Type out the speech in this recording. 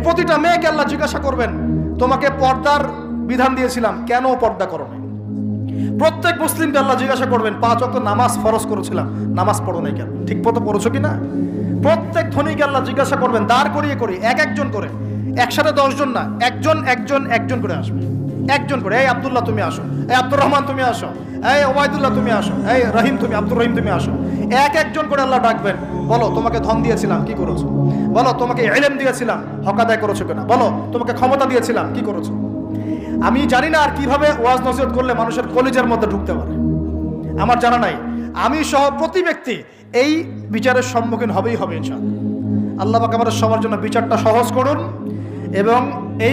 প্রতিটা মেয়েকে আল্লাহ জিজ্ঞাসা করবেন, তোমাকে পর্দার বিধান দিয়েছিলাম, কেন পর্দা করো নাই? প্রত্যেক মুসলিমকে আল্লাহ জিজ্ঞাসা করবেন, 5 ওয়াক্ত নামাজ ফরজ করেছিলাম, নামাজ পড়ো নাই কেন? ঠিক মতো পড়েছো কিনা? প্রত্যেক ধনীকে আল্লাহ জিজ্ঞাসা করবেন, দাঁড় করিয়ে করে, একজন করে, একসাথে 10 জন না, একজন করে আসবে, একজন করে। এই আব্দুল্লাহ তুমি আসো, এই আব্দুর রহমান তুমি আসো, এই ওবায়দুল্লাহ তুমি আসো, এই রহিম তুমি, আব্দুর রহিম তুমি আসো। একজন করে আল্লাহ ডাকবেন, বলো তোমাকে ধন দিয়েছিলাম, কি করেছো? বলো তোমাকে ইলম দিয়েছিলাম, হক আদায় করেছো কিনা? বলো তোমাকে ক্ষমতা দিয়েছিলাম, কি করেছো? আমি জানি না আর কিভাবে ওয়াজ নসিহত করলে মানুষের কলিজার মধ্যে ঢুকতে পারে, আমার জানা নাই। আমি সহ প্রতি ব্যক্তি এই বিচারের সম্মুখীন হবেই হবে ইনশাআল্লাহ। আল্লাহ পাক আমাদের সবার জন্য বিচারটা সহজ করুন এবং এই